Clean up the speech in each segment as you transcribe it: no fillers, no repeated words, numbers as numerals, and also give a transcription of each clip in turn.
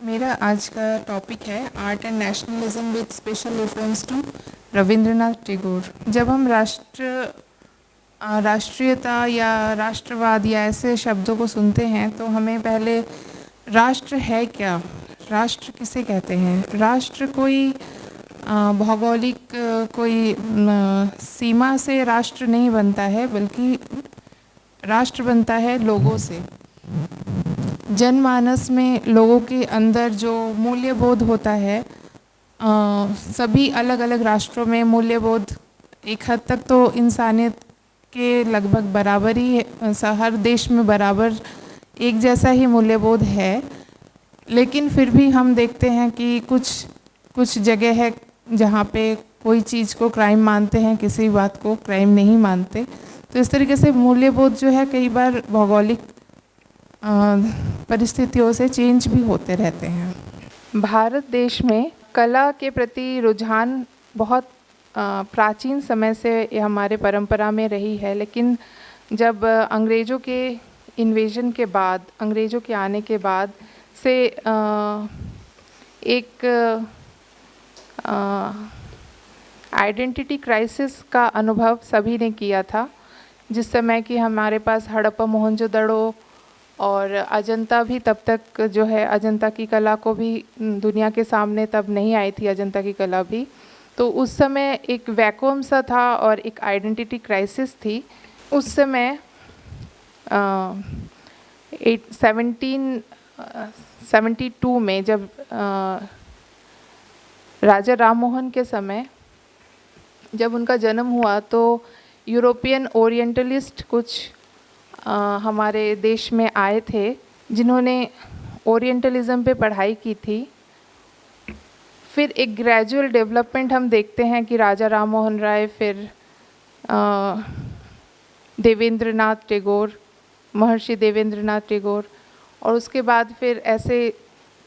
मेरा आज का टॉपिक है art and nationalism with special reference to Rabindranath Tagore. जब हम राष्ट्रीयता या राष्ट्रवाद या ऐसे शब्दों को सुनते हैं तो हमें पहले राष्ट्र है क्या, राष्ट्र किसे कहते हैं। राष्ट्र कोई भौगोलिक कोई सीमा से राष्ट्र नहीं बनता है, बल्कि राष्ट्र बनता है लोगों से। जनमानस में लोगों के अंदर जो मूल्यबोध होता है, सभी अलग अलग राष्ट्रों में मूल्यबोध एक हद तक तो इंसानियत के लगभग बराबर ही है, हर देश में बराबर एक जैसा ही मूल्यबोध है। लेकिन फिर भी हम देखते हैं कि कुछ जगह है जहाँ पे कोई चीज़ को क्राइम मानते हैं, किसी बात को क्राइम नहीं मानते। तो इस तरीके से मूल्यबोध जो है कई बार भौगोलिक परिस्थितियों से चेंज भी होते रहते हैं। भारत देश में कला के प्रति रुझान बहुत प्राचीन समय से ये हमारे परंपरा में रही है। लेकिन जब अंग्रेज़ों के इन्वेजन के बाद, अंग्रेज़ों के आने के बाद से एक आइडेंटिटी क्राइसिस का अनुभव सभी ने किया था। जिस समय कि हमारे पास हड़प्पा मोहनजोदड़ो और अजंता भी तब तक जो है, अजंता की कला को भी दुनिया के सामने तब नहीं आई थी अजंता की कला भी। तो उस समय एक वैक्यूम सा था और एक आइडेंटिटी क्राइसिस थी। उस समय 1772 में जब राजा राममोहन के समय जब उनका जन्म हुआ तो यूरोपियन ओरिएंटलिस्ट कुछ हमारे देश में आए थे जिन्होंने ओरिएंटलिज्म पे पढ़ाई की थी। फिर एक ग्रेजुअल डेवलपमेंट हम देखते हैं कि राजा राममोहन राय, फिर देवेंद्रनाथ टैगोर, महर्षि देवेंद्रनाथ टैगोर, और उसके बाद फिर ऐसे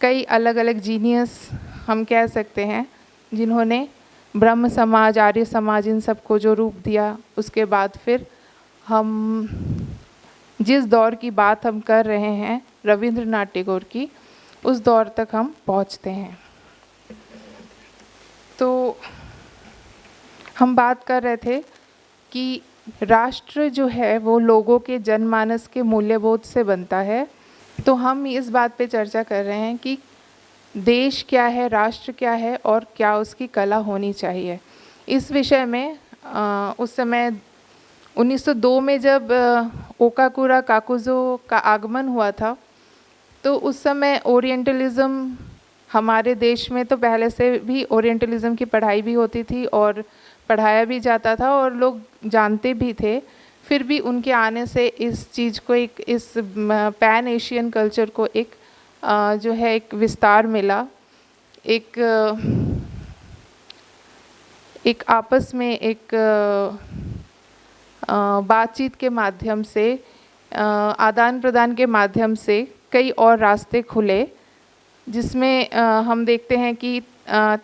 कई अलग अलग जीनियस हम कह सकते हैं जिन्होंने ब्रह्म समाज, आर्य समाज, इन सबको जो रूप दिया। उसके बाद फिर हम जिस दौर की बात हम कर रहे हैं रविंद्रनाथ टैगोर की, उस दौर तक हम पहुंचते हैं। तो हम बात कर रहे थे कि राष्ट्र जो है वो लोगों के जनमानस के मूल्यबोध से बनता है। तो हम इस बात पे चर्चा कर रहे हैं कि देश क्या है, राष्ट्र क्या है और क्या उसकी कला होनी चाहिए। इस विषय में उस समय 1902 में जब ओकाकुरा काकुजो का आगमन हुआ था तो उस समय ओरिएंटलिज्म हमारे देश में तो पहले से भी ओरिएंटलिज्म की पढ़ाई भी होती थी और पढ़ाया भी जाता था और लोग जानते भी थे। फिर भी उनके आने से इस चीज़ को इस पैन एशियन कल्चर को जो है एक विस्तार मिला, एक आपस में एक बातचीत के माध्यम से, आदान प्रदान के माध्यम से कई और रास्ते खुले, जिसमें हम देखते हैं कि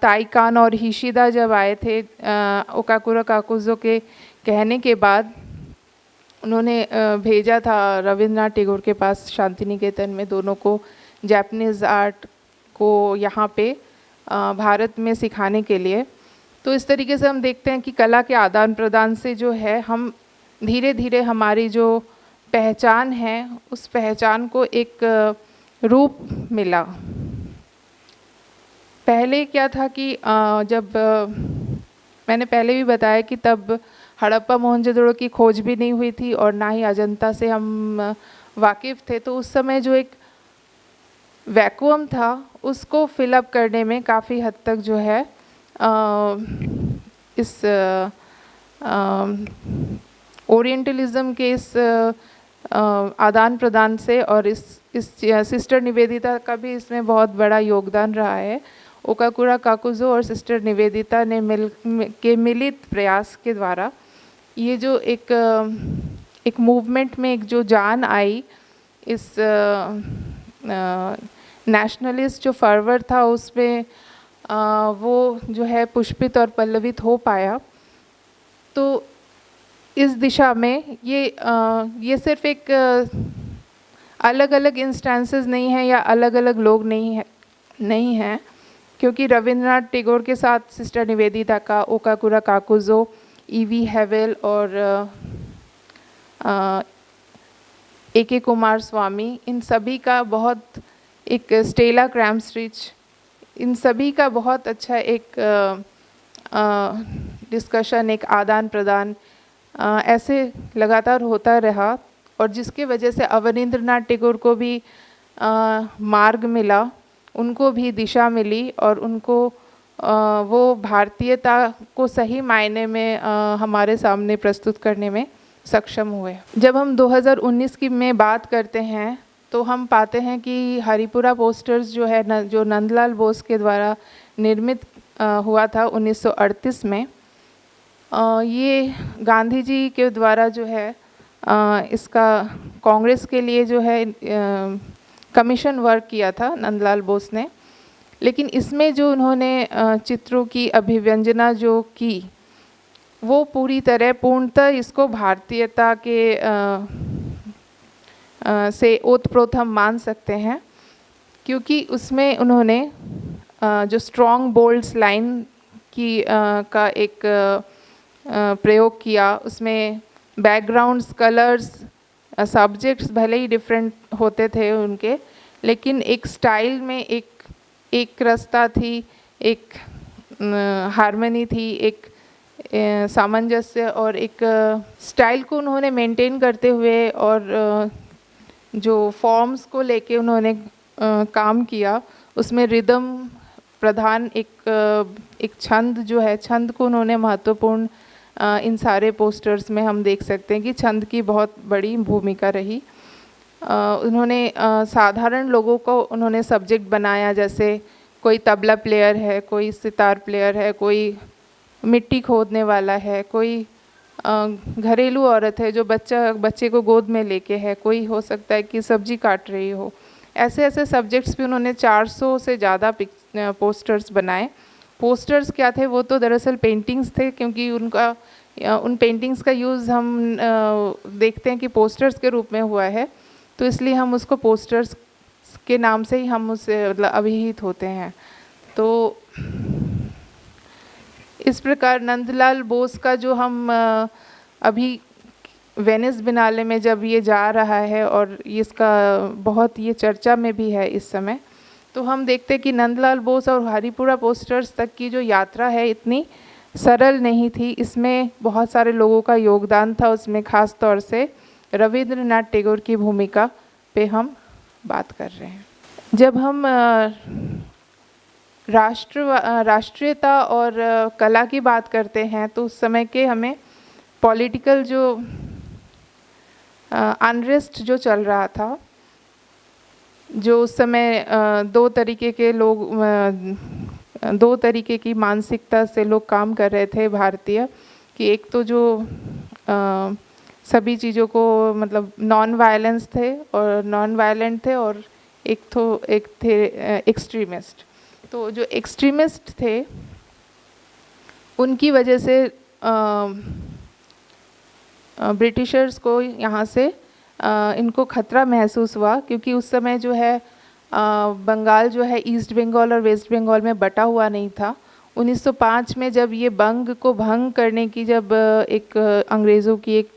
ताइकान और हिशिदा जब आए थे ओकाकुरा काकुजो के कहने के बाद, उन्होंने भेजा था रविंद्रनाथ टैगोर के पास शांति निकेतन में दोनों को जापानीज़ आर्ट को यहाँ पे भारत में सिखाने के लिए। तो इस तरीके से हम देखते हैं कि कला के आदान प्रदान से जो है हम धीरे धीरे हमारी जो पहचान है उस पहचान को एक रूप मिला। पहले क्या था कि जब मैंने पहले भी बताया कि तब हड़प्पा मोहनजोदड़ो की खोज भी नहीं हुई थी और ना ही अजंता से हम वाकिफ़ थे। तो उस समय जो एक वैक्यूम था उसको फिलअप करने में काफ़ी हद तक जो है इस ओरिएंटलिज्म के इस आदान प्रदान से और इस सिस्टर निवेदिता का भी इसमें बहुत बड़ा योगदान रहा है। ओकाकुरा काकुजो और सिस्टर निवेदिता ने मिलित प्रयास के द्वारा ये जो एक मूवमेंट में एक जो जान आई, इस नेशनलिस्ट जो फर्वर था उसमें वो जो है पुष्पित और पल्लवित हो पाया। तो इस दिशा में ये सिर्फ एक अलग अलग इंस्टेंसेस नहीं है या अलग अलग लोग नहीं है, नहीं है, क्योंकि रविंद्रनाथ टैगोर के साथ सिस्टर निवेदिता का, ओकाकुरा काकुजो, ईवी हेवेल और ए.के. कुमार स्वामी, इन सभी का बहुत एक स्टेला क्रैमस्ट्रिच, इन सभी का बहुत अच्छा एक डिस्कशन, एक आदान प्रदान ऐसे लगातार होता रहा, और जिसके वजह से अवनींद्रनाथ टैगोर को भी मार्ग मिला, उनको भी दिशा मिली, और उनको वो भारतीयता को सही मायने में हमारे सामने प्रस्तुत करने में सक्षम हुए। जब हम 2019 की में बात करते हैं तो हम पाते हैं कि हरिपुरा पोस्टर्स जो है जो नंदलाल बोस के द्वारा निर्मित हुआ था 1938 में, ये गांधी जी के द्वारा जो है इसका कांग्रेस के लिए जो है कमीशन वर्क किया था नंदलाल बोस ने। लेकिन इसमें जो उन्होंने चित्रों की अभिव्यंजना जो की, वो पूरी तरह पूर्णतः इसको भारतीयता के से ओतप्रोत हम मान सकते हैं, क्योंकि उसमें उन्होंने जो स्ट्रॉन्ग बोल्ड लाइन की का एक प्रयोग किया, उसमें बैकग्राउंड्स, कलर्स, सब्जेक्ट्स भले ही डिफरेंट होते थे उनके, लेकिन एक स्टाइल में एक रसता थी, एक हार्मनी थी, एक सामंजस्य, और एक स्टाइल को उन्होंने मेंटेन करते हुए और जो फॉर्म्स को लेके उन्होंने काम किया, उसमें रिदम प्रधान एक छंद जो है, छंद को उन्होंने महत्वपूर्ण इन सारे पोस्टर्स में हम देख सकते हैं कि छंद की बहुत बड़ी भूमिका रही। उन्होंने साधारण लोगों को उन्होंने सब्जेक्ट बनाया, जैसे कोई तबला प्लेयर है, कोई सितार प्लेयर है, कोई मिट्टी खोदने वाला है, कोई घरेलू औरत है जो बच्चे को गोद में लेके है, कोई हो सकता है कि सब्जी काट रही हो। ऐसे ऐसे सब्जेक्ट्स भी उन्होंने 400 से ज़्यादा पोस्टर्स बनाए। पोस्टर्स क्या थे? वो तो दरअसल पेंटिंग्स थे, क्योंकि उन पेंटिंग्स का यूज़ हम देखते हैं कि पोस्टर्स के रूप में हुआ है, तो इसलिए हम उसको पोस्टर्स के नाम से ही हम उससे मतलब अभिहित होते हैं। तो इस प्रकार नंदलाल बोस का जो हम अभी वेनिस बिनाले में जब ये जा रहा है और इसका बहुत ये चर्चा में भी है इस समय, तो हम देखते हैं कि नंदलाल बोस और हरिपुरा पोस्टर्स तक की जो यात्रा है इतनी सरल नहीं थी। इसमें बहुत सारे लोगों का योगदान था, उसमें ख़ास तौर से रविंद्रनाथ टैगोर की भूमिका पे हम बात कर रहे हैं। जब हम राष्ट्रीयता और कला की बात करते हैं तो उस समय के हमें पॉलिटिकल जो अनरेस्ट जो चल रहा था, जो उस समय दो तरीके की मानसिकता से लोग काम कर रहे थे भारतीय, कि एक तो जो सभी चीज़ों को मतलब नॉन वायलेंस थे और नॉन वायलेंट थे, और एक थे एक्सट्रीमिस्ट। तो जो एक्सट्रीमिस्ट थे उनकी वजह से ब्रिटिशर्स को यहाँ से इनको खतरा महसूस हुआ, क्योंकि उस समय जो है बंगाल जो है ईस्ट बंगाल और वेस्ट बंगाल में बटा हुआ नहीं था। 1905 में जब ये बंग को भंग करने की जब एक अंग्रेज़ों की एक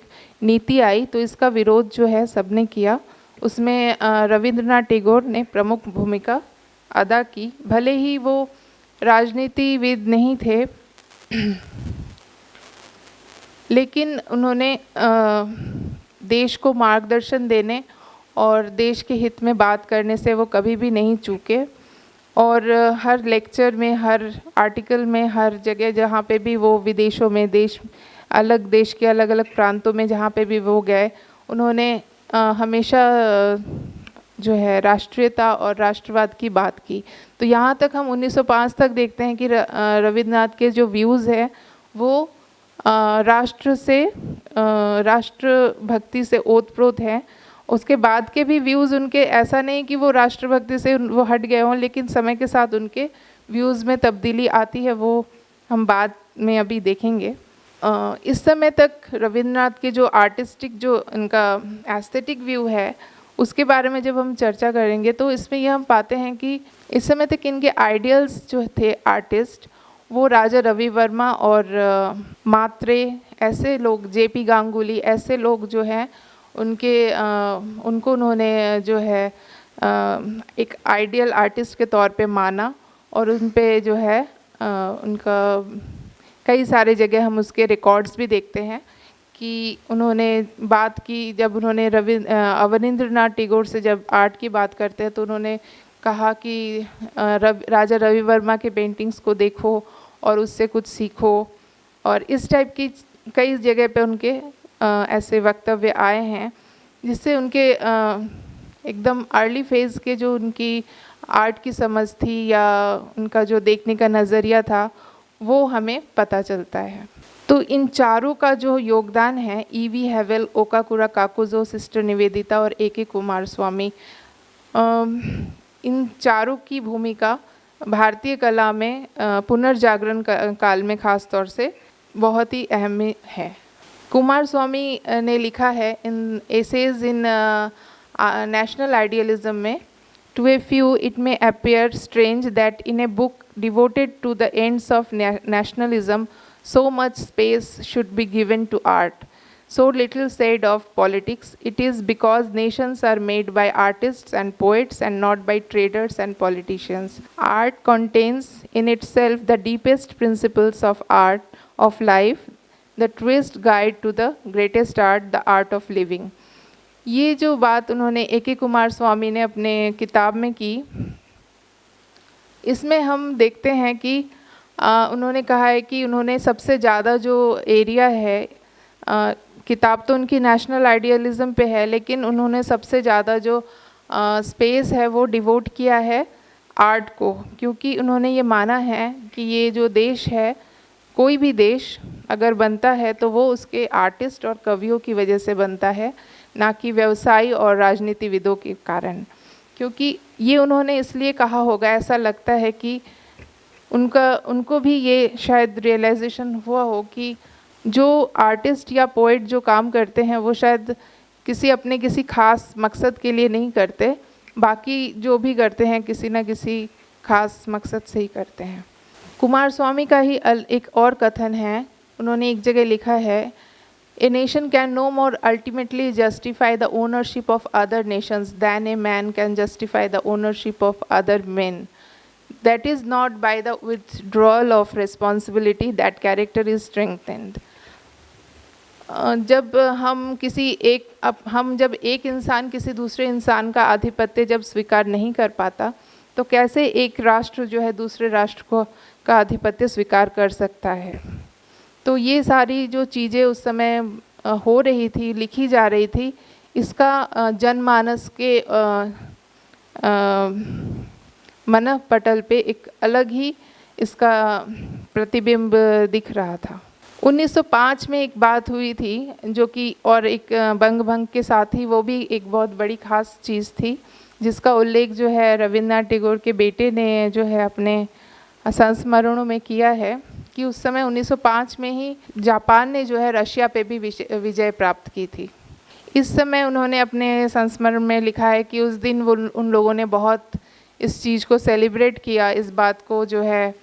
नीति आई, तो इसका विरोध जो है सबने किया। उसमें रविंद्रनाथ टैगोर ने प्रमुख भूमिका अदा की, भले ही वो राजनीतिविद नहीं थे लेकिन उन्होंने देश को मार्गदर्शन देने और देश के हित में बात करने से वो कभी भी नहीं चूके, और हर लेक्चर में, हर आर्टिकल में, हर जगह जहाँ पे भी वो विदेशों में, देश के अलग अलग प्रांतों में जहाँ पे भी वो गए, उन्होंने हमेशा जो है राष्ट्रीयता और राष्ट्रवाद की बात की। तो यहाँ तक हम 1905 तक देखते हैं कि रविंद्रनाथ के जो व्यूज़ हैं वो राष्ट्रभक्ति से ओतप्रोत हैं। उसके बाद के भी व्यूज़ उनके ऐसा नहीं कि वो राष्ट्रभक्ति से वो हट गए हों, लेकिन समय के साथ उनके व्यूज़ में तब्दीली आती है, वो हम बाद में अभी देखेंगे। इस समय तक रविंद्रनाथ के जो आर्टिस्टिक जो उनका एस्थेटिक व्यू है, उसके बारे में जब हम चर्चा करेंगे तो इसमें ये हम पाते हैं कि इस समय तक इनके आइडियल्स जो थे आर्टिस्ट, वो राजा रवि वर्मा और मात्रे, ऐसे लोग, जेपी गांगुली, ऐसे लोग जो हैं उनको उन्होंने जो है एक आइडियल आर्टिस्ट के तौर पे माना और उन पे जो है उनका कई सारे जगह हम उसके रिकॉर्ड्स भी देखते हैं कि उन्होंने बात की, जब उन्होंने अवनींद्रनाथ टैगोर से जब आर्ट की बात करते हैं तो उन्होंने कहा कि राजा रवि वर्मा के पेंटिंग्स को देखो और उससे कुछ सीखो, और इस टाइप की कई जगह पे उनके ऐसे वक्तव्य आए हैं जिससे उनके एकदम अर्ली फेज़ के जो उनकी आर्ट की समझ थी या उनका जो देखने का नज़रिया था वो हमें पता चलता है। तो इन चारों का जो योगदान है, EB Havell, Okakura Kakuzo, sister Nivedita और ए.के. कुमारस्वामी, इन चारों की भूमिका भारतीय कला में पुनर्जागरण काल में ख़ास तौर से बहुत ही अहम है। कुमारस्वामी ने लिखा है in essays in national idealism में, to a few it may appear strange that in a book devoted to the ends of nationalism so much space should be given to art. So little said of politics. It is because nations are made by artists and poets and not by traders and politicians. Art contains in itself the deepest principles of art, of life, the truest guide to the greatest art, the art of living. ये जो बात उन्होंने A K. Kumaraswamy ने अपने किताब में की, इसमें हम देखते हैं कि उन्होंने कहा है कि उन्होंने सबसे ज़्यादा जो एरिया है, किताब तो उनकी नेशनल आइडियलिज़म पे है, लेकिन उन्होंने सबसे ज़्यादा जो स्पेस है वो डिवोट किया है आर्ट को, क्योंकि उन्होंने ये माना है कि ये जो देश है, कोई भी देश अगर बनता है तो वो उसके आर्टिस्ट और कवियों की वजह से बनता है, ना कि व्यवसायी और राजनीतिविदों के कारण। क्योंकि ये उन्होंने इसलिए कहा होगा, ऐसा लगता है कि उनको भी ये शायद रियलाइजेशन हुआ हो कि जो आर्टिस्ट या पोइट जो काम करते हैं वो शायद किसी खास मकसद के लिए नहीं करते, बाकी जो भी करते हैं किसी न किसी खास मकसद से ही करते हैं। कुमारस्वामी का ही एक और कथन है, उन्होंने एक जगह लिखा है, a nation can no more ultimately justify the ownership of other nations than a man can justify the ownership of other men. That is not by the withdrawal of responsibility that character is strengthened. जब जब एक इंसान किसी दूसरे इंसान का आधिपत्य जब स्वीकार नहीं कर पाता, तो कैसे एक राष्ट्र जो है दूसरे राष्ट्र का आधिपत्य स्वीकार कर सकता है। तो ये सारी जो चीज़ें उस समय हो रही थी, लिखी जा रही थी, इसका जनमानस के मन पटल पे एक अलग ही इसका प्रतिबिंब दिख रहा था। 1905 में एक बात हुई थी जो कि, और एक बंग भंग के साथ ही वो भी एक बहुत बड़ी खास चीज़ थी, जिसका उल्लेख जो है रविन्द्रनाथ टैगोर के बेटे ने जो है अपने संस्मरणों में किया है कि उस समय 1905 में ही जापान ने जो है रशिया पे भी विजय प्राप्त की थी। इस समय उन्होंने अपने संस्मरण में लिखा है कि उस दिन उन लोगों ने बहुत इस चीज़ को सेलिब्रेट किया, इस बात को जो है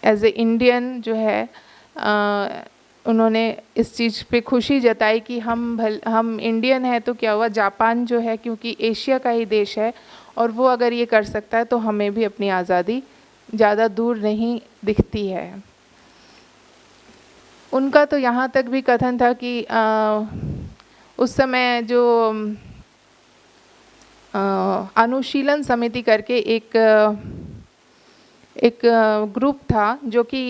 एज ए इंडियन जो है उन्होंने इस चीज़ पे खुशी जताई कि हम इंडियन हैं तो क्या हुआ, जापान जो है क्योंकि एशिया का ही देश है और वो अगर ये कर सकता है तो हमें भी अपनी आज़ादी ज़्यादा दूर नहीं दिखती है। उनका तो यहाँ तक भी कथन था कि उस समय जो अनुशीलन समिति करके एक ग्रुप था जो कि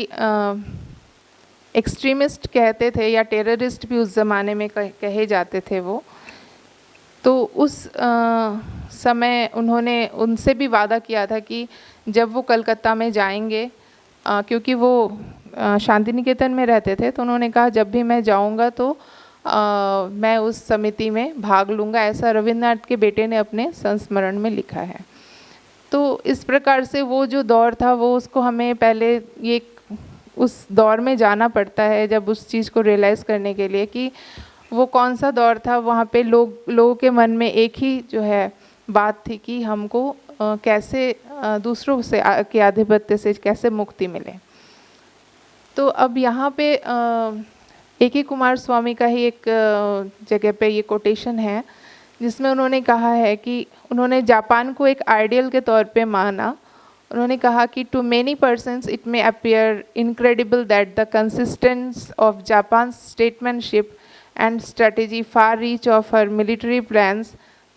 एक्सट्रीमिस्ट कहते थे या टेररिस्ट भी उस ज़माने में कहे जाते थे वो, तो उस समय उन्होंने उनसे भी वादा किया था कि जब वो कलकत्ता में जाएंगे, क्योंकि वो शांति निकेतन में रहते थे, तो उन्होंने कहा जब भी मैं जाऊंगा तो मैं उस समिति में भाग लूँगा, ऐसा रविन्द्रनाथ के बेटे ने अपने संस्मरण में लिखा है। तो इस प्रकार से वो जो दौर था वो उसको हमें पहले ये उस दौर में जाना पड़ता है जब उस चीज़ को रियलाइज़ करने के लिए कि वो कौन सा दौर था, वहाँ पे लोगों के मन में एक ही जो है बात थी कि हमको कैसे दूसरों से के आधिपत्य से कैसे मुक्ति मिले। तो अब यहाँ पे A.K. कुमार स्वामी का ही एक जगह पे ये कोटेशन है जिसमें उन्होंने कहा है कि उन्होंने जापान को एक आइडियल के तौर पे माना। उन्होंने कहा कि to many persons it may appear incredible that the consistence of Japan statesmanship and strategy, far reach of her military plans,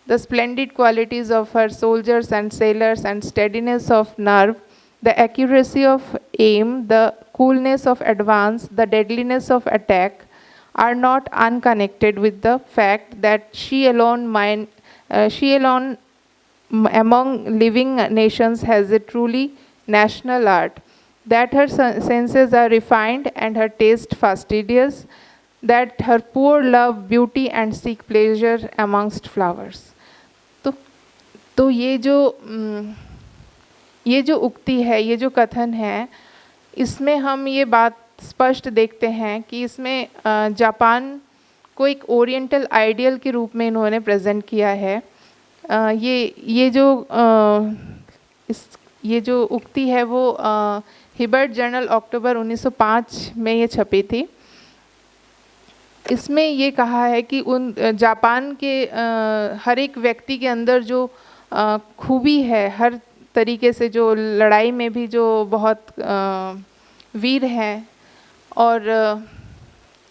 the splendid qualities of her soldiers and sailors and steadiness of nerve, the accuracy of aim, the coolness of advance, the deadliness of attack, are not unconnected with the fact that she alone among living nations has a truly national art, that her senses are refined and her taste fastidious, that her poor love beauty and seek pleasure amongst flowers। तो ये जो उक्ति है, ये जो कथन है, इसमें हम ये बात स्पष्ट देखते हैं कि इसमें जापान को एक ओरिएंटल आइडियल के रूप में इन्होंने प्रेजेंट किया है। ये जो उक्ति है वो हिबर्ट जर्नल अक्टूबर 1905 में ये छपी थी। इसमें ये कहा है कि उन जापान के हर एक व्यक्ति के अंदर जो खूबी है, हर तरीके से जो लड़ाई में भी जो बहुत वीर हैं और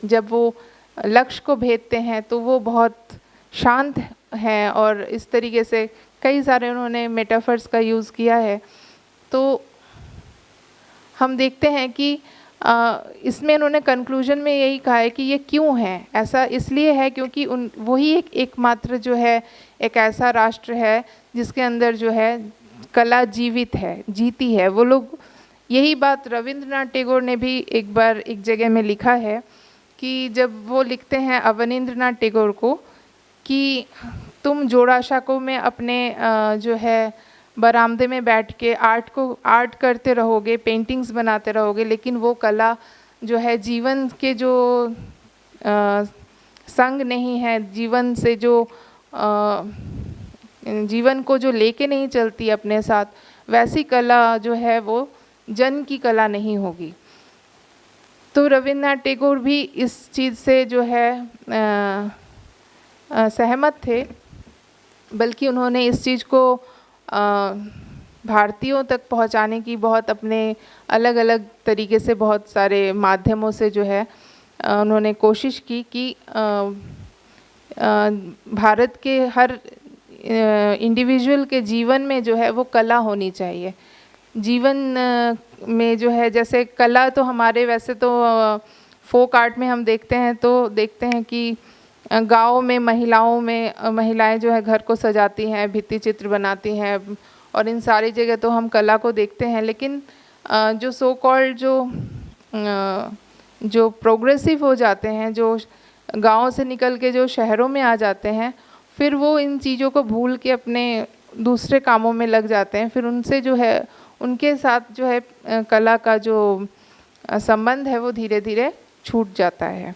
जब वो लक्ष्य को भेदते हैं तो वो बहुत शांत हैं, और इस तरीके से कई सारे उन्होंने मेटाफर्स का यूज़ किया है। तो हम देखते हैं कि इसमें उन्होंने कंक्लूजन में यही कहा है कि ये क्यों है ऐसा, इसलिए है क्योंकि वही एकमात्र जो है एक ऐसा राष्ट्र है जिसके अंदर जो है कला जीवित है, जीती है। वो लोग, यही बात रविंद्रनाथ टैगोर ने भी एक बार एक जगह में लिखा है कि जब वो लिखते हैं अवनींद्रनाथ टैगोर को कि तुम जोड़ासांको में अपने जो है बरामदे में बैठ के आर्ट करते रहोगे, पेंटिंग्स बनाते रहोगे, लेकिन वो कला जो है जीवन के जो संग नहीं है, जीवन से जो जीवन को जो लेके नहीं चलती अपने साथ, वैसी कला जो है वो जन की कला नहीं होगी। तो रविंद्रनाथ टैगोर भी इस चीज़ से जो है सहमत थे, बल्कि उन्होंने इस चीज़ को भारतीयों तक पहुंचाने की बहुत अपने अलग अलग तरीके से बहुत सारे माध्यमों से जो है उन्होंने कोशिश की कि भारत के हर इंडिविजुअल के जीवन में जो है वो कला होनी चाहिए। जीवन में जो है, जैसे कला तो हमारे वैसे तो फोक आर्ट में हम देखते हैं कि गाँव में महिलाएं जो है घर को सजाती हैं, भित्ति चित्र बनाती हैं, और इन सारी जगह तो हम कला को देखते हैं। लेकिन जो सो कॉल्ड जो प्रोग्रेसिव हो जाते हैं, जो गाँव से निकल के जो शहरों में आ जाते हैं, फिर वो इन चीज़ों को भूल के अपने दूसरे कामों में लग जाते हैं। फिर उनसे जो है, उनके साथ जो है कला का जो संबंध है वो धीरे धीरे छूट जाता है।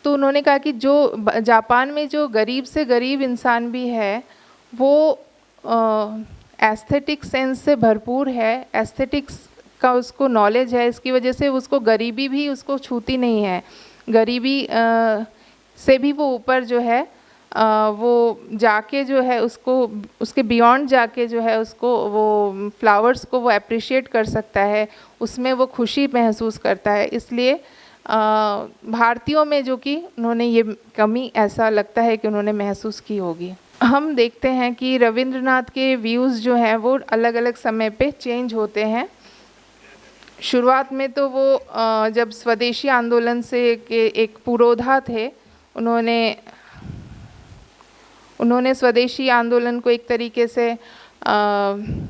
तो उन्होंने कहा कि जो जापान में जो गरीब से गरीब इंसान भी है वो एस्थेटिक सेंस से भरपूर है, एस्थेटिक्स का उसको नॉलेज है, इसकी वजह से उसको गरीबी भी उसको छूती नहीं है। गरीबी से भी वो ऊपर जो है वो जाके जो है उसको उसके बियॉन्ड जाके जो है उसको वो फ्लावर्स को वो अप्रिशिएट कर सकता है, उसमें वो खुशी महसूस करता है। इसलिए भारतीयों में जो कि उन्होंने ये कमी ऐसा लगता है कि उन्होंने महसूस की होगी। हम देखते हैं कि रविंद्रनाथ के व्यूज़ जो हैं वो अलग अलग समय पे चेंज होते हैं। शुरुआत में तो वो जब स्वदेशी आंदोलन से के एक पुरोधा थे, उन्होंने स्वदेशी आंदोलन को एक तरीके से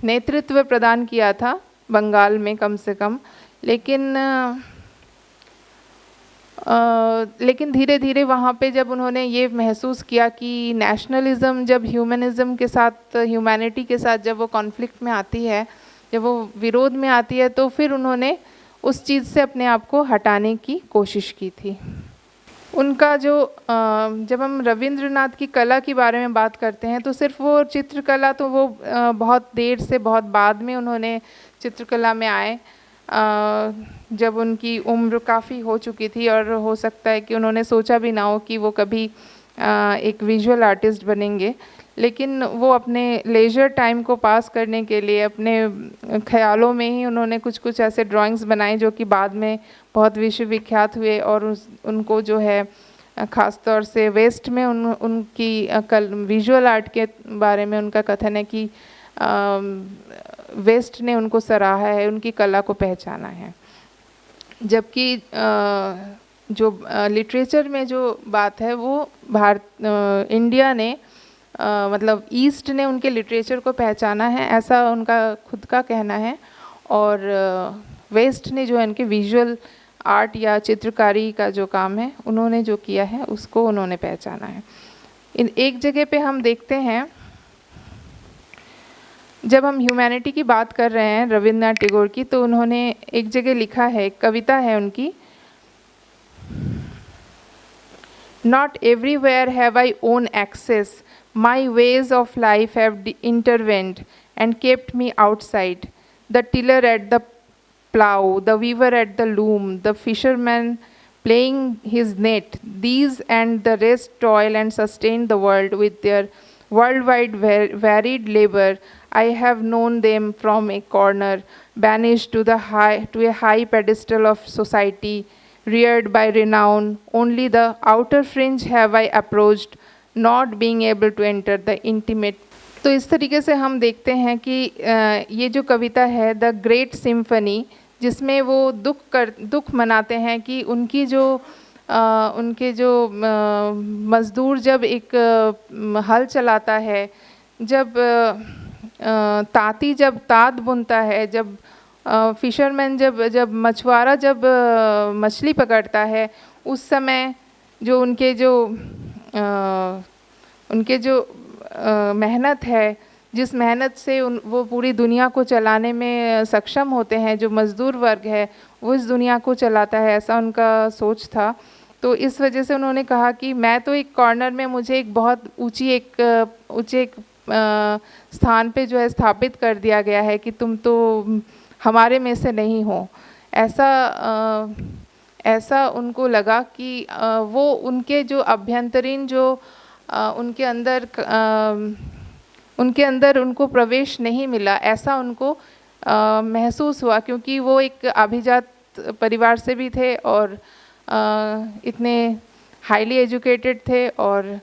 नेतृत्व प्रदान किया था बंगाल में कम से कम। लेकिन धीरे धीरे वहाँ पे जब उन्होंने ये महसूस किया कि नेशनलिज़म जब ह्यूमनिज़म के साथ, ह्यूमैनिटी के साथ जब वो कॉन्फ्लिक्ट में आती है, जब वो विरोध में आती है, तो फिर उन्होंने उस चीज़ से अपने आप को हटाने की कोशिश की थी। उनका जो जब हम रविंद्रनाथ की कला के बारे में बात करते हैं तो सिर्फ वो चित्रकला, तो वो बहुत देर से, बहुत बाद में उन्होंने चित्रकला में आए, जब उनकी उम्र काफ़ी हो चुकी थी और हो सकता है कि उन्होंने सोचा भी ना हो कि वो कभी एक विजुअल आर्टिस्ट बनेंगे। लेकिन वो अपने लेजर टाइम को पास करने के लिए अपने ख्यालों में ही उन्होंने कुछ कुछ ऐसे ड्राइंग्स बनाए जो कि बाद में बहुत विश्वविख्यात हुए, और उनको जो है ख़ास तौर से वेस्ट में उनकी विजुअल आर्ट के बारे में उनका कथन है कि वेस्ट ने उनको सराहा है, उनकी कला को पहचाना है। जबकि जो लिटरेचर में जो बात है वो इंडिया ने मतलब ईस्ट ने उनके लिटरेचर को पहचाना है, ऐसा उनका खुद का कहना है, और वेस्ट ने जो है इनके विजुअल आर्ट या चित्रकारी का जो काम है उन्होंने जो किया है उसको उन्होंने पहचाना है। इन एक जगह पे हम देखते हैं, जब हम ह्यूमैनिटी की बात कर रहे हैं रविंद्रनाथ टैगोर की, तो उन्होंने एक जगह लिखा है, कविता है उनकी, not everywhere have I won access, my ways of life have intervened and kept me outside, the tiller at the plow, the weaver at the loom, the fisherman playing his net, these and the rest toil and sustain the world with their worldwide varied labor. I have known them from a corner, banished to a high pedestal of society, reared by renown. Only the outer fringe have I approached, not being able to enter the intimate. तो इस तरीके से हम देखते हैं कि ये जो कविता है द ग्रेट सिम्फनी, जिसमें वो दुख मनाते हैं कि उनके जो मज़दूर जब एक हल चलाता है, जब ताँती जब ताँत बुनता है, जब फिशरमैन जब मछुआरा जब मछली पकड़ता है, उस समय जो उनके जो मेहनत है, जिस मेहनत से वो पूरी दुनिया को चलाने में सक्षम होते हैं, जो मज़दूर वर्ग है वो इस दुनिया को चलाता है, ऐसा उनका सोच था। तो इस वजह से उन्होंने कहा कि मैं तो एक कॉर्नर में, मुझे एक बहुत ऊंचे स्थान पे जो है स्थापित कर दिया गया है कि तुम तो हमारे में से नहीं हो। ऐसा उनको लगा कि वो उनके जो अभ्यंतरीण जो उनके अंदर उनको प्रवेश नहीं मिला, ऐसा उनको महसूस हुआ, क्योंकि वो एक अभिजात परिवार से भी थे और इतने हाईली एजुकेटेड थे और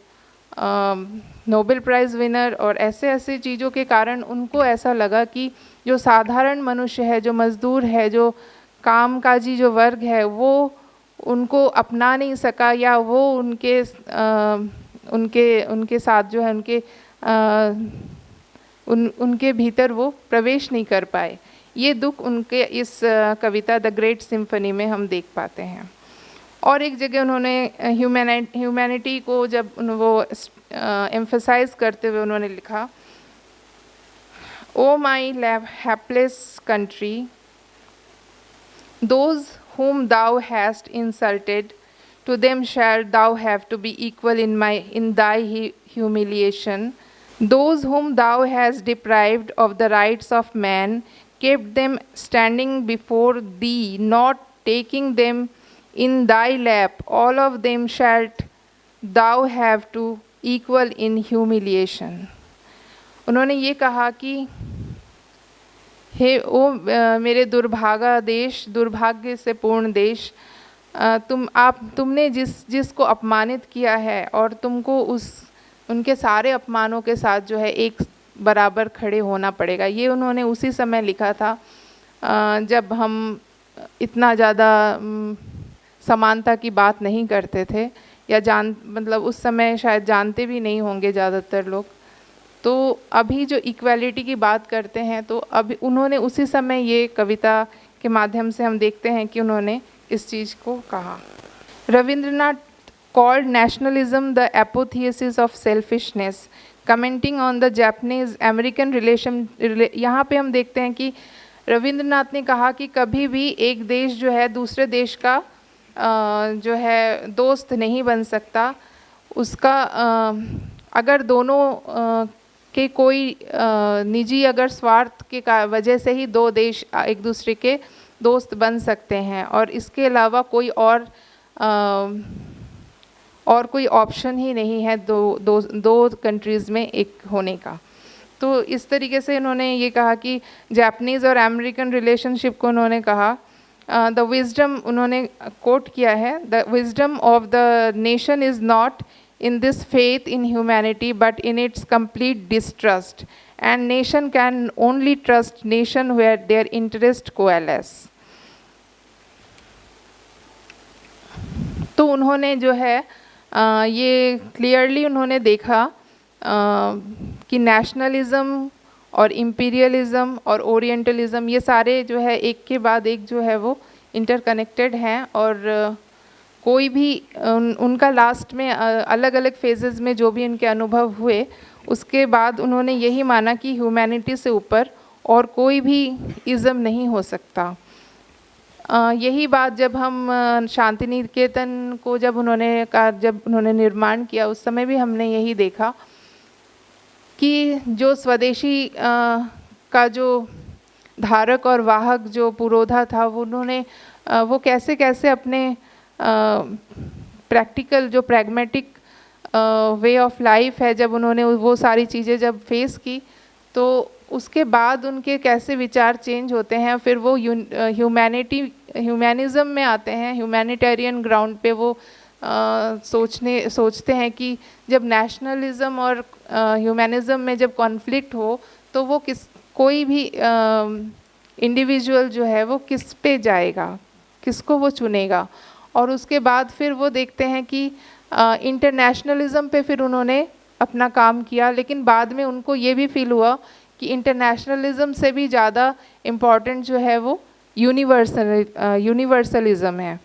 नोबेल प्राइज़ विनर, और ऐसे चीज़ों के कारण उनको ऐसा लगा कि जो साधारण मनुष्य है, जो मज़दूर है, जो कामकाजी जो वर्ग है, वो उनको अपना नहीं सका, या वो उनके साथ जो है उनके भीतर वो प्रवेश नहीं कर पाए। ये दुख उनके इस कविता द ग्रेट सिम्फनी में हम देख पाते हैं। और एक जगह उन्होंने ह्यूमैनिटी को जब वो एम्फसाइज करते हुए उन्होंने लिखा, O my hapless country, those whom thou hast insulted, to them shalt thou have to be equal in thy humiliation. Those whom thou hast deprived of the rights of man, kept them standing before thee, not taking them in thy lap, all of them shalt thou have to equal in humiliation. उन्होंने ये कहा कि हे ओ मेरे दुर्भागा देश, दुर्भाग्य से पूर्ण देश, तुमने जिसको अपमानित किया है और तुमको उनके सारे अपमानों के साथ जो है एक बराबर खड़े होना पड़ेगा। ये उन्होंने उसी समय लिखा था जब हम इतना ज़्यादा समानता की बात नहीं करते थे, या मतलब उस समय शायद जानते भी नहीं होंगे ज़्यादातर लोग। तो अभी जो इक्वालिटी की बात करते हैं, तो अभी उन्होंने उसी समय ये कविता के माध्यम से हम देखते हैं कि उन्होंने इस चीज़ को कहा। Rabindranath called nationalism the apotheosis of selfishness, commenting on the Japanese-American relation। यहाँ पे हम देखते हैं कि रविंद्रनाथ ने कहा कि कभी भी एक देश जो है दूसरे देश का जो है दोस्त नहीं बन सकता। उसका अगर दोनों के कोई निजी अगर स्वार्थ के वजह से ही दो देश एक दूसरे के दोस्त बन सकते हैं, और इसके अलावा कोई और कोई ऑप्शन ही नहीं है दो कंट्रीज़ में एक होने का। तो इस तरीके से उन्होंने ये कहा कि जापानीज़ और अमेरिकन रिलेशनशिप को उन्होंने कहा द विजडम, उन्होंने कोट किया है, the wisdom of the nation is not in this faith in humanity but in its complete distrust, and nation can only trust nation where their interest coalesce। तो उन्होंने जो है ये क्लियरली उन्होंने देखा कि नेशनलिज्म और इम्पीरियलिज्म और ओरिएंटलिज्म ये सारे जो है एक के बाद एक जो है वो इंटरकनेक्टेड हैं, और कोई भी उनका लास्ट में अलग अलग फेजेस में जो भी उनके अनुभव हुए, उसके बाद उन्होंने यही माना कि ह्यूमैनिटी से ऊपर और कोई भी इज़म नहीं हो सकता। यही बात जब हम शांति निकेतन को जब उन्होंने निर्माण किया, उस समय भी हमने यही देखा कि जो स्वदेशी का जो धारक और वाहक जो पुरोधा था, वो कैसे कैसे अपने प्रैक्टिकल जो प्रैग्मेटिक वे ऑफ लाइफ है, जब उन्होंने वो सारी चीज़ें जब फेस की, तो उसके बाद उनके कैसे विचार चेंज होते हैं, फिर वो ह्यूमैनिज़्म में आते हैं, ह्यूमैनिटेरियन ग्राउंड पे वो सोचते हैं कि जब नेशनलिज्म और ह्यूमैनिज़्म में जब कॉन्फ्लिक्ट हो तो वो कोई भी इंडिविजुअल जो है वो किस पे जाएगा, किसको वो चुनेगा। और उसके बाद फिर वो देखते हैं कि इंटरनेशनलिज्म पे फिर उन्होंने अपना काम किया, लेकिन बाद में उनको ये भी फील हुआ कि इंटरनेशनलिज्म से भी ज़्यादा इम्पॉर्टेंट जो है वो यूनिवर्सलिज्म है,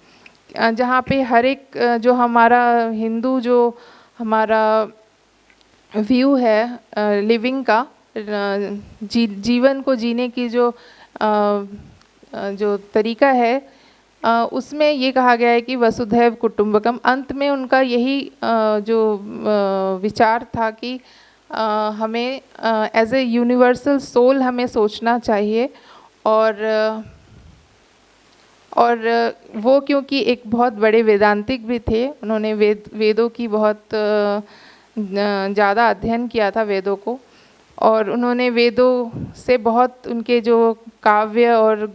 जहाँ पे हर एक जो हमारा हिंदू जो हमारा व्यू है लिविंग का, जीवन को जीने की जो तरीका है, उसमें ये कहा गया है कि वसुधैव कुटुंबकम। अंत में उनका यही जो विचार था कि हमें एज ए यूनिवर्सल सोल हमें सोचना चाहिए, और वो क्योंकि एक बहुत बड़े वेदांतिक भी थे, उन्होंने वेदों की बहुत ज़्यादा अध्ययन किया था वेदों को, और उन्होंने वेदों से बहुत उनके जो काव्य और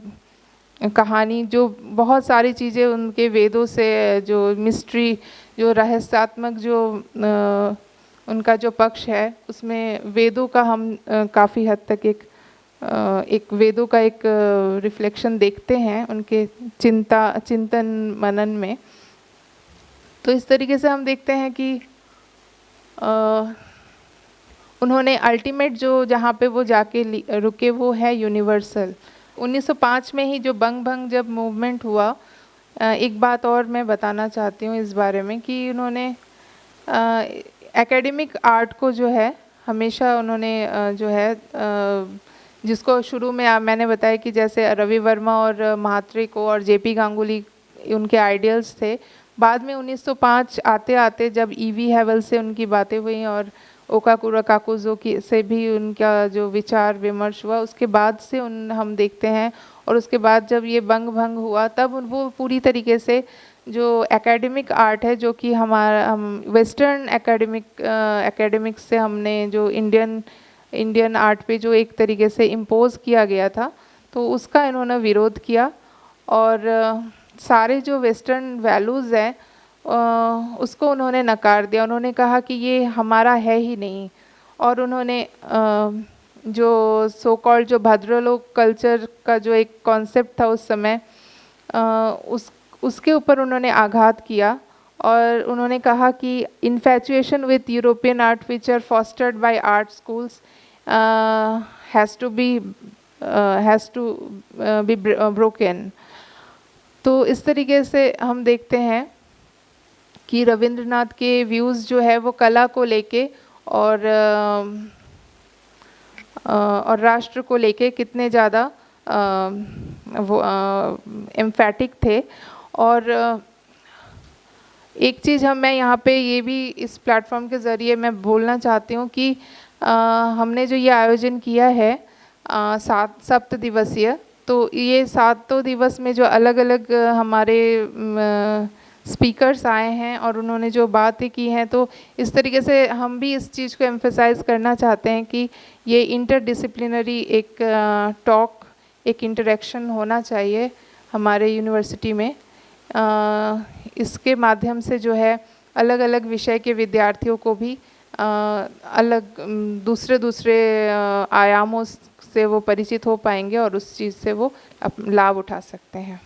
कहानी जो बहुत सारी चीज़ें उनके वेदों से जो मिस्ट्री जो रहस्यात्मक जो उनका जो पक्ष है, उसमें वेदों का हम काफ़ी हद तक एक वेदों का एक रिफ्लेक्शन देखते हैं उनके चिंतन मनन में। तो इस तरीके से हम देखते हैं कि उन्होंने अल्टीमेट जो जहाँ पे वो जाके रुके वो है यूनिवर्सल। 1905 में ही जो बंग भंग जब मूवमेंट हुआ, एक बात और मैं बताना चाहती हूँ इस बारे में कि उन्होंने एकेडमिक आर्ट को जो है हमेशा उन्होंने जो है जिसको शुरू में मैंने बताया कि जैसे रवि वर्मा और महात्रे को और जेपी गांगुली उनके आइडियल्स थे। बाद में 1905 आते आते जब ईवी हैवल से उनकी बातें हुई और ओकाकुरा काकुजो की से भी उनका जो विचार विमर्श हुआ, उसके बाद से हम देखते हैं, और उसके बाद जब ये बंग भंग हुआ तब वो पूरी तरीके से जो एकेडमिक आर्ट है, जो कि हम वेस्टर्न एकेडमिक्स से हमने जो इंडियन आर्ट पे जो एक तरीके से इम्पोज किया गया था, तो उसका इन्होंने विरोध किया, और सारे जो वेस्टर्न वैल्यूज़ हैं उसको उन्होंने नकार दिया। उन्होंने कहा कि ये हमारा है ही नहीं, और उन्होंने जो सो कॉल्ड जो भद्रलोक कल्चर का जो एक कॉन्सेप्ट था उस समय, उसके ऊपर उन्होंने आघात किया, और उन्होंने कहा कि infatuation with European art which are fostered by art schools has to be broken. तो इस तरीके से हम देखते हैं कि रविंद्रनाथ के व्यूज़ जो है वो कला को लेके और राष्ट्र को लेके कितने ज़्यादा वो एम्फैटिक थे। और एक चीज़ मैं यहाँ पे ये भी इस प्लेटफॉर्म के ज़रिए मैं बोलना चाहती हूँ कि हमने जो ये आयोजन किया है 7 दिवसीय, तो ये 7 दिवस में जो अलग अलग हमारे स्पीकर्स आए हैं और उन्होंने जो बातें की हैं, तो इस तरीके से हम भी इस चीज़ को एम्फेसाइज़ करना चाहते हैं कि ये इंटरडिसिप्लिनरी एक टॉक, एक इंटरेक्शन होना चाहिए हमारे यूनिवर्सिटी में। इसके माध्यम से जो है अलग अलग विषय के विद्यार्थियों को भी अलग दूसरे दूसरे आयामों से वो परिचित हो पाएंगे और उस चीज़ से वो लाभ उठा सकते हैं।